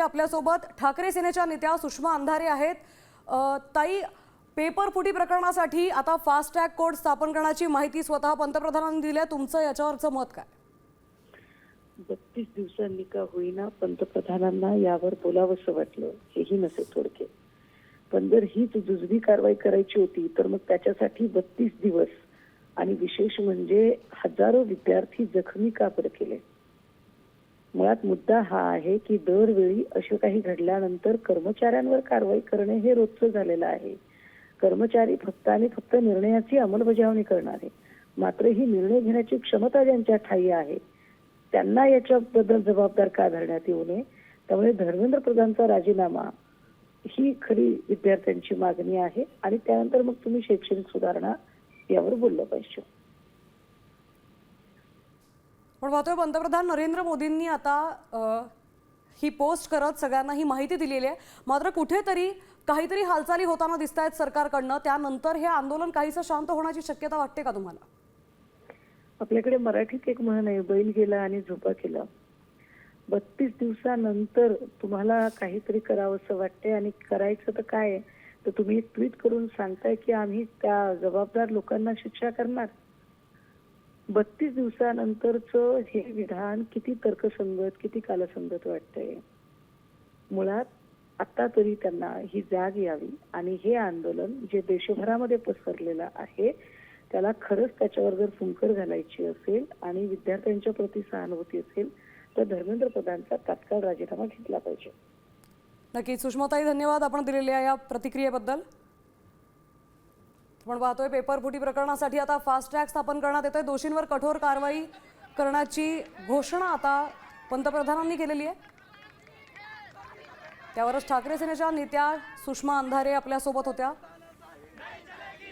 आपल्यासोबत ठाकरे सेनेच्या नेत्या सुषमा अंधारे आहेत। ताई, पेपर फुटी प्रकरणासाठी आता फास्ट ट्रॅक कोर्ट स्थापन करण्याची माहिती स्वतः पंतप्रधानांनी दिली आहे। तुमचं याच्यावरचं मत काय? 32 दिवसांनी का होईना पंतप्रधानांना यावर बोलावंसं वाटलं, हेही नसे थोडके। पण जर हीच जुजबी कारवाई करायची होती तर मग त्याच्यासाठी 32 दिवस आणि विशेष म्हणजे हजारो विद्यार्थी जखमी का बरं केले। मुळात मुद्दा हा आहे की दरवेळी असे काही घडल्यानंतर कर्मचाऱ्यांवर कारवाई करणे हे रोजचं झालेलं आहे। कर्मचारी फक्त आणि फक्त निर्णयाची अंमलबजावणी करणारे, मात्र ही निर्णय घेण्याची क्षमता ज्यांच्या ठायी आहे त्यांना याच्याबद्दल जबाबदार का धरण्यात येऊ नये। त्यामुळे धर्मेंद्र प्रधानचा राजीनामा ही खरी विद्यार्थ्यांची मागणी आहे आणि त्यानंतर मग तुम्ही शैक्षणिक सुधारणा यावर बोललं पाहिजे। पण पाहतोय पंतप्रधान नरेंद्र मोदींनी आता ही पोस्ट करत सगळ्यांना ही माहिती दिलेली आहे, मात्र कुठेतरी काहीतरी हालचाली होताना दिसत आहेत सरकारकडनं। त्यानंतर हे आंदोलन काहीसं शांत होण्याची शक्यता वाटते का तुम्हाला? आपल्याकडे मराठीत एक म्हण आहे, बैल गेला आणि झोपा केला। 32 दिवसानंतर तुम्हाला काहीतरी करावंसं वाटते आणि करायचं तर काय, तर तुम्ही एक ट्विट करून सांगताय की आम्ही त्या जबाबदार लोकांना शिक्षा करणार। 32 दिवसानंतरचं हे विधान किती तर्कसंगत, किती कालसंगत वाटतंय। मुळात आता तरी त्यांना ही जाग यावी आणि हे आंदोलन जे देशभरामध्ये पसरलेलं आहे त्याला खरंच त्याच्यावर जर फुंकर घालायची असेल आणि विद्यार्थ्यांच्या प्रति सहानुभूती असेल तर धर्मेंद्र प्रधानचा तात्काळ राजीनामा घेतला पाहिजे। नक्कीच सुषमाताई, धन्यवाद आपण दिलेल्या या प्रतिक्रियेबद्दल। आपण पाहतोय पेपर फुटी प्रकरणासाठी आता फास्ट ट्रॅक स्थापन करण्यात येतोय। दोषींवर कठोर कारवाई करण्याची घोषणा आता पंतप्रधानांनी केलेली आहे। त्यावरच ठाकरे सेनेच्या नेत्या सुषमा अंधारे आपल्यासोबत होत्या।